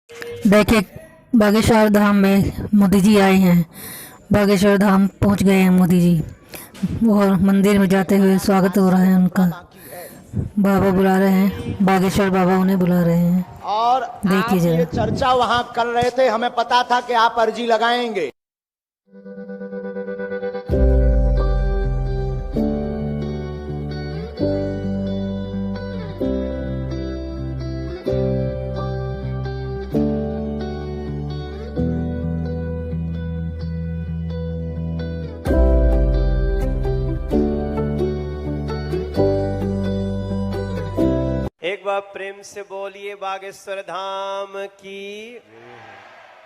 देखिए, बागेश्वर धाम में मोदी जी आए हैं। बागेश्वर धाम पहुंच गए हैं मोदी जी और मंदिर में जाते हुए स्वागत हो रहा है उनका। बाबा बुला रहे हैं, बागेश्वर बाबा उन्हें बुला रहे हैं। और देखिए आप ये जरा। चर्चा वहां कर रहे थे, हमें पता था कि आप अर्जी लगाएंगे। एक बार प्रेम से बोलिए बागेश्वर धाम की।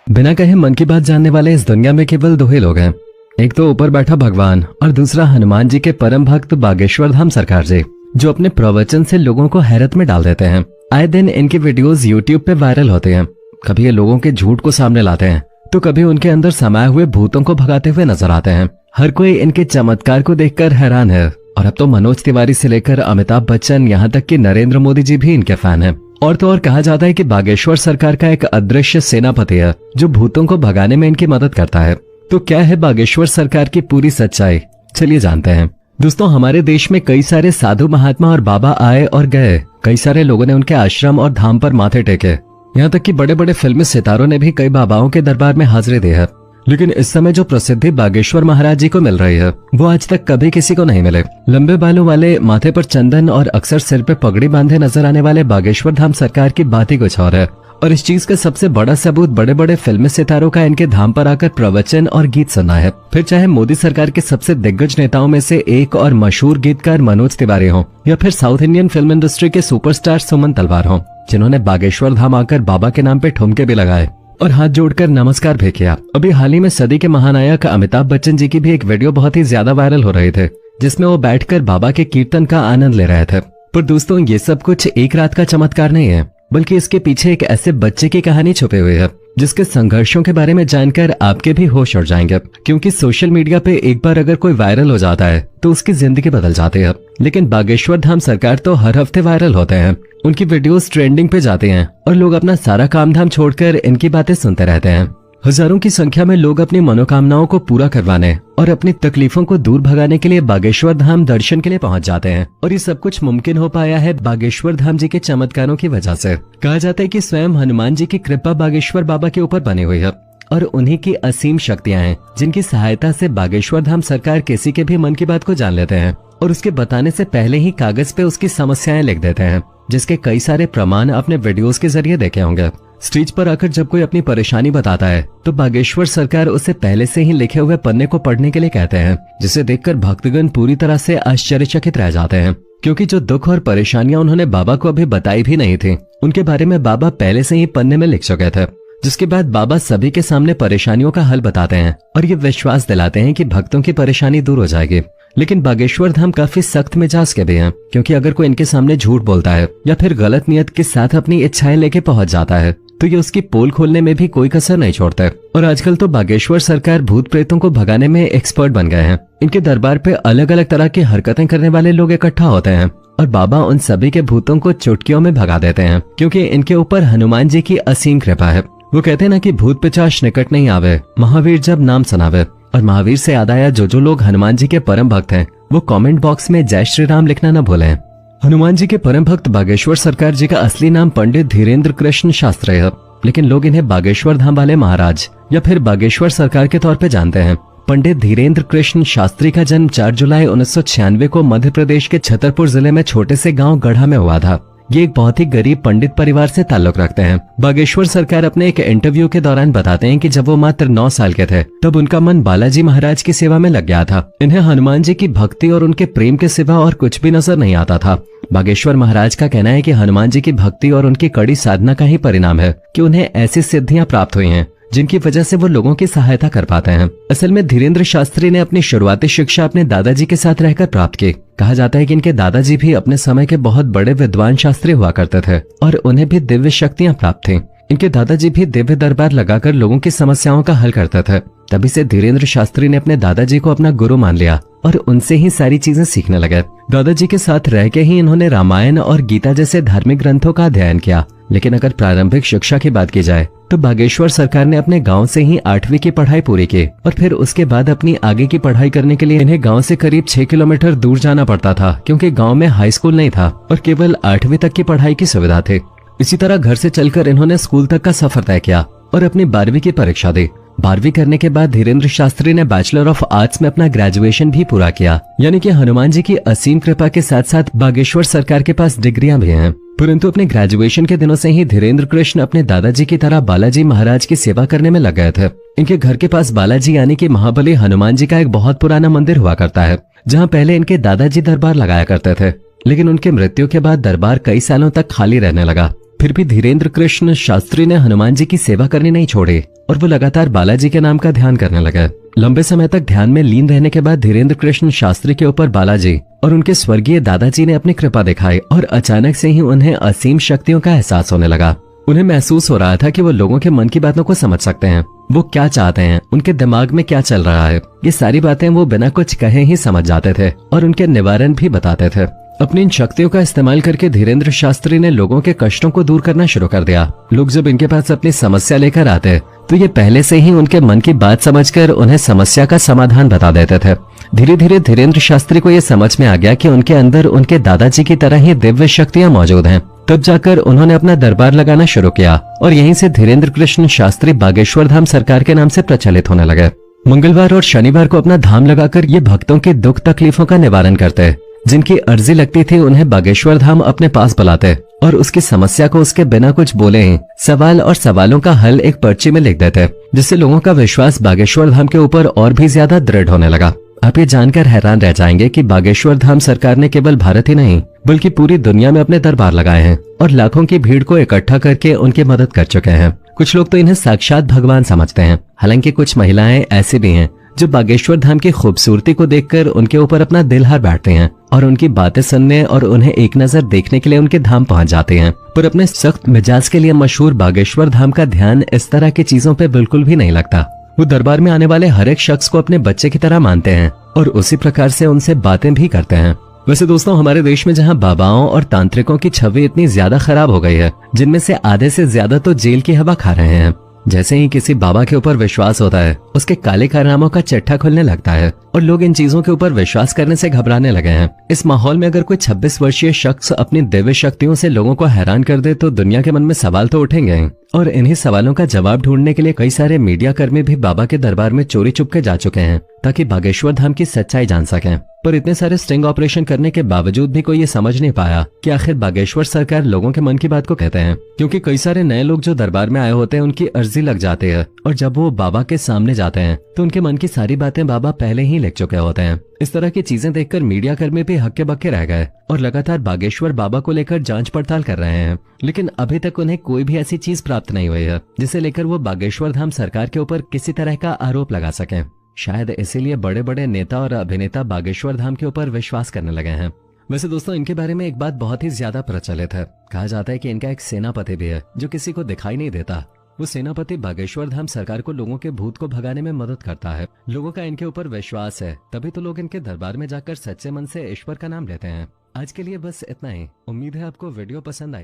बिना कहे मन की बात जानने वाले इस दुनिया में केवल दो ही लोग हैं, एक तो ऊपर बैठा भगवान और दूसरा हनुमान जी के परम भक्त बागेश्वर धाम सरकार जी, जो अपने प्रवचन से लोगों को हैरत में डाल देते हैं। आए दिन इनकी वीडियोस यूट्यूब पे वायरल होते हैं। कभी ये लोगों के झूठ को सामने लाते हैं तो कभी उनके अंदर समाये हुए भूतों को भगाते हुए नजर आते हैं। हर कोई इनके चमत्कार को देखकर हैरान है और अब तो मनोज तिवारी से लेकर अमिताभ बच्चन यहाँ तक कि नरेंद्र मोदी जी भी इनके फैन हैं। और तो और कहा जाता है कि बागेश्वर सरकार का एक अदृश्य सेनापति है जो भूतों को भगाने में इनकी मदद करता है। तो क्या है बागेश्वर सरकार की पूरी सच्चाई, चलिए जानते हैं। दोस्तों, हमारे देश में कई सारे साधु महात्मा और बाबा आए और गए। कई सारे लोगों ने उनके आश्रम और धाम पर माथे टेके। यहाँ तक कि बड़े बड़े फिल्मी सितारों ने भी कई बाबाओं के दरबार में हाजिरी दी है। लेकिन इस समय जो प्रसिद्धि बागेश्वर महाराज जी को मिल रही है वो आज तक कभी किसी को नहीं मिले। लंबे बालों वाले, माथे पर चंदन और अक्सर सिर पे पगड़ी बांधे नजर आने वाले बागेश्वर धाम सरकार की बात ही कुछ और है। और इस चीज का सबसे बड़ा सबूत बड़े बड़े फिल्मी सितारों का इनके धाम पर आकर प्रवचन और गीत सुनना है। फिर चाहे मोदी सरकार के सबसे दिग्गज नेताओं में से एक और मशहूर गीतकार मनोज तिवारी हो, या फिर साउथ इंडियन फिल्म इंडस्ट्री के सुपरस्टार सुमन तलवार हो, जिन्होंने बागेश्वर धाम आकर बाबा के नाम पे ठुमके भी लगाए और हाथ जोड़कर नमस्कार भी किया। अभी हाल ही में सदी के महानायक अमिताभ बच्चन जी की भी एक वीडियो बहुत ही ज्यादा वायरल हो रहे थे, जिसमें वो बैठकर बाबा के कीर्तन का आनंद ले रहे थे। पर दोस्तों, ये सब कुछ एक रात का चमत्कार नहीं है, बल्कि इसके पीछे एक ऐसे बच्चे की कहानी छुपी हुई है जिसके संघर्षों के बारे में जानकर आपके भी होश उड़ जाएंगे। क्योंकि सोशल मीडिया पे एक बार अगर कोई वायरल हो जाता है तो उसकी जिंदगी बदल जाती है। लेकिन बागेश्वर धाम सरकार तो हर हफ्ते वायरल होते हैं। उनकी वीडियोस ट्रेंडिंग पे जाती हैं और लोग अपना सारा काम धाम छोड़कर इनकी बातें सुनते रहते हैं। हजारों की संख्या में लोग अपनी मनोकामनाओं को पूरा करवाने और अपनी तकलीफों को दूर भगाने के लिए बागेश्वर धाम दर्शन के लिए पहुंच जाते हैं। और ये सब कुछ मुमकिन हो पाया है बागेश्वर धाम जी के चमत्कारों की वजह से। कहा जाता है कि स्वयं हनुमान जी की कृपा बागेश्वर बाबा के ऊपर बनी हुई है और उन्हीं की असीम शक्तियां हैं, जिनकी सहायता से बागेश्वर धाम सरकार किसी के भी मन की बात को जान लेते हैं और उसके बताने से पहले ही कागज पे उसकी समस्याएं लिख देते हैं, जिसके कई सारे प्रमाण अपने वीडियोस के जरिए देखे होंगे। स्टेज पर आकर जब कोई अपनी परेशानी बताता है तो बागेश्वर सरकार उसे पहले से ही लिखे हुए पन्ने को पढ़ने के लिए कहते हैं, जिसे देखकर भक्तगण पूरी तरह से आश्चर्यचकित रह जाते हैं। क्योंकि जो दुख और परेशानियां उन्होंने बाबा को अभी बताई भी नहीं थी, उनके बारे में बाबा पहले से ही पन्ने में लिख चुके थे। जिसके बाद बाबा सभी के सामने परेशानियों का हल बताते हैं और ये विश्वास दिलाते हैं कि भक्तों की परेशानी दूर हो जाएगी। लेकिन बागेश्वर धाम काफी सख्त मिजाज के भी हैं, क्योंकि अगर कोई इनके सामने झूठ बोलता है या फिर गलत नियत के साथ अपनी इच्छाएं लेके पहुंच जाता है तो ये उसकी पोल खोलने में भी कोई कसर नहीं छोड़ते। और आजकल तो बागेश्वर सरकार भूत प्रेतों को भगाने में एक्सपर्ट बन गए हैं। इनके दरबार पे अलग अलग तरह की हरकतें करने वाले लोग इकट्ठा होते हैं और बाबा उन सभी के भूतों को चुटकियों में भगा देते हैं, क्योंकि इनके ऊपर हनुमान जी की असीम कृपा है। वो कहते हैं ना कि भूत पिशाच निकट नहीं आवे, महावीर जब नाम सुनावे। और महावीर से याद आया, जो लोग हनुमान जी के परम भक्त हैं वो कमेंट बॉक्स में जय श्री राम लिखना न भूलें। हनुमान जी के परम भक्त बागेश्वर सरकार जी का असली नाम पंडित धीरेन्द्र कृष्ण शास्त्री है, लेकिन लोग इन्हें बागेश्वर धाम वाले महाराज या फिर बागेश्वर सरकार के तौर पे जानते हैं। पंडित धीरेन्द्र कृष्ण शास्त्री का जन्म 4 जुलाई 1996 को मध्य प्रदेश के छतरपुर जिले में छोटे से गांव गढ़ा में हुआ था। ये एक बहुत ही गरीब पंडित परिवार से ताल्लुक रखते हैं। बागेश्वर सरकार अपने एक इंटरव्यू के दौरान बताते हैं कि जब वो मात्र 9 साल के थे तब उनका मन बालाजी महाराज की सेवा में लग गया था। इन्हें हनुमान जी की भक्ति और उनके प्रेम के सिवा और कुछ भी नजर नहीं आता था। बागेश्वर महाराज का कहना है कि हनुमान जी की भक्ति और उनकी कड़ी साधना का ही परिणाम है कि उन्हें ऐसी सिद्धियां प्राप्त हुई हैं जिनकी वजह से वो लोगों की सहायता कर पाते हैं। असल में धीरेन्द्र शास्त्री ने अपनी शुरुआती शिक्षा अपने दादाजी के साथ रहकर प्राप्त की। कहा जाता है कि इनके दादाजी भी अपने समय के बहुत बड़े विद्वान शास्त्री हुआ करते थे और उन्हें भी दिव्य शक्तियां प्राप्त थीं। इनके दादाजी भी दिव्य दरबार लगाकर लोगों की समस्याओं का हल करते थे। तभी से धीरेन्द्र शास्त्री ने अपने दादाजी को अपना गुरु मान लिया और उनसे ही सारी चीजें सीखने लगे। दादाजी के साथ रह के ही इन्होंने रामायण और गीता जैसे धार्मिक ग्रंथों का अध्ययन किया। लेकिन अगर प्रारंभिक शिक्षा की बात की जाए तो बागेश्वर सरकार ने अपने गांव से ही 8वीं की पढ़ाई पूरी की और फिर उसके बाद अपनी आगे की पढ़ाई करने के लिए इन्हें गांव से करीब 6 किलोमीटर दूर जाना पड़ता था, क्योंकि गांव में हाई स्कूल नहीं था और केवल 8वीं तक की पढ़ाई की सुविधा थी। इसी तरह घर से चलकर इन्होंने स्कूल तक का सफर तय किया और अपनी 12वीं की परीक्षा दी। 12वीं करने के बाद धीरेन्द्र शास्त्री ने बैचलर ऑफ आर्ट्स में अपना ग्रेजुएशन भी पूरा किया। यानी कि हनुमान जी की असीम कृपा के साथ साथ बागेश्वर सरकार के पास डिग्रियां भी हैं। परंतु अपने ग्रेजुएशन के दिनों से ही धीरेन्द्र कृष्ण अपने दादाजी की तरह बालाजी महाराज की सेवा करने में लग गए थे। इनके घर के पास बालाजी यानी कि महाबली हनुमान जी का एक बहुत पुराना मंदिर हुआ करता है, जहाँ पहले इनके दादाजी दरबार लगाया करते थे। लेकिन उनके मृत्यु के बाद दरबार कई सालों तक खाली रहने लगा। फिर भी धीरेन्द्र कृष्ण शास्त्री ने हनुमान जी की सेवा करनी नहीं छोड़ी और वो लगातार बालाजी के नाम का ध्यान करने लगे। लंबे समय तक ध्यान में लीन रहने के बाद धीरेन्द्र कृष्ण शास्त्री के ऊपर बालाजी और उनके स्वर्गीय दादाजी ने अपनी कृपा दिखाई और अचानक से ही उन्हें असीम शक्तियों का एहसास होने लगा। उन्हें महसूस हो रहा था कि वो लोगों के मन की बातों को समझ सकते हैं, वो क्या चाहते हैं, उनके दिमाग में क्या चल रहा है। ये सारी बातें वो बिना कुछ कहे ही समझ जाते थे और उनके निवारण भी बताते थे। अपनी इन शक्तियों का इस्तेमाल करके धीरेन्द्र शास्त्री ने लोगों के कष्टों को दूर करना शुरू कर दिया। लोग जब इनके पास अपनी समस्या लेकर आते तो ये पहले से ही उनके मन की बात समझकर उन्हें समस्या का समाधान बता देते थे। धीरे धीरे धीरेन्द्र शास्त्री को ये समझ में आ गया कि उनके अंदर उनके दादाजी की तरह ही दिव्य शक्तियां मौजूद हैं। तब जाकर उन्होंने अपना दरबार लगाना शुरू किया और यहीं से धीरेन्द्र कृष्ण शास्त्री बागेश्वर धाम सरकार के नाम से प्रचलित होने लगे। मंगलवार और शनिवार को अपना धाम लगाकर ये भक्तों के दुख तकलीफों का निवारण करते। जिनकी अर्जी लगती थी उन्हें बागेश्वर धाम अपने पास बुलाते और उसकी समस्या को उसके बिना कुछ बोले ही सवाल और सवालों का हल एक पर्ची में लिख देते, जिससे लोगों का विश्वास बागेश्वर धाम के ऊपर और भी ज्यादा दृढ़ होने लगा। आप ये जानकर हैरान रह जाएंगे कि बागेश्वर धाम सरकार ने केवल भारत ही नहीं बल्कि पूरी दुनिया में अपने दरबार लगाए हैं और लाखों की भीड़ को इकट्ठा करके उनकी मदद कर चुके हैं। कुछ लोग तो इन्हें साक्षात भगवान समझते हैं। हालांकि कुछ महिलाएं ऐसी भी हैं जो बागेश्वर धाम की खूबसूरती को देखकर उनके ऊपर अपना दिल हार बैठते हैं और उनकी बातें सुनने और उन्हें एक नजर देखने के लिए उनके धाम पहुंच जाते हैं। पर अपने सख्त मिजाज के लिए मशहूर बागेश्वर धाम का ध्यान इस तरह की चीजों पे बिल्कुल भी नहीं लगता। वो दरबार में आने वाले हर एक शख्स को अपने बच्चे की तरह मानते हैं और उसी प्रकार से उनसे बातें भी करते हैं। वैसे दोस्तों, हमारे देश में जहां बाबाओं और तांत्रिकों की छवि इतनी ज्यादा खराब हो गई है, जिनमें से आधे से ज्यादा तो जेल की हवा खा रहे हैं। जैसे ही किसी बाबा के ऊपर विश्वास होता है, उसके काले कारनामों का चिट्ठा खुलने लगता है और लोग इन चीजों के ऊपर विश्वास करने से घबराने लगे हैं। इस माहौल में अगर कोई 26 वर्षीय शख्स अपनी दिव्य शक्तियों से लोगों को हैरान कर दे तो दुनिया के मन में सवाल तो उठेंगे और इन्हीं सवालों का जवाब ढूंढने के लिए कई सारे मीडिया कर्मी भी बाबा के दरबार में चोरी चुपके जा चुके हैं ताकि बागेश्वर धाम की सच्चाई जान सकें। पर इतने सारे स्टिंग ऑपरेशन करने के बावजूद भी कोई ये समझ नहीं पाया कि आखिर बागेश्वर सरकार लोगों के मन की बात को कहते हैं, क्योंकि कई सारे नए लोग जो दरबार में आए होते हैं उनकी अर्जी लग जाती है और जब वो बाबा के सामने जाते हैं तो उनके मन की सारी बातें बाबा पहले ही लिख चुके होते हैं। इस तरह की चीजें देखकर मीडिया कर्मी भी हक्के बक्के रह गए और लगातार बागेश्वर बाबा को लेकर जांच पड़ताल कर रहे हैं, लेकिन अभी तक उन्हें कोई भी ऐसी चीज प्राप्त नहीं हुई है जिसे लेकर वो बागेश्वर धाम सरकार के ऊपर किसी तरह का आरोप लगा सकें। शायद इसीलिए बड़े बड़े नेता और अभिनेता बागेश्वर धाम के ऊपर विश्वास करने लगे हैं। वैसे दोस्तों, इनके बारे में एक बात बहुत ही ज्यादा प्रचलित है। कहा जाता है कि इनका एक सेनापति भी है जो किसी को दिखाई नहीं देता। वो सेनापति बागेश्वर धाम सरकार को लोगों के भूत को भगाने में मदद करता है। लोगों का इनके ऊपर विश्वास है, तभी तो लोग इनके दरबार में जाकर सच्चे मन से ईश्वर का नाम लेते हैं। आज के लिए बस इतना ही। उम्मीद है आपको वीडियो पसंद आई।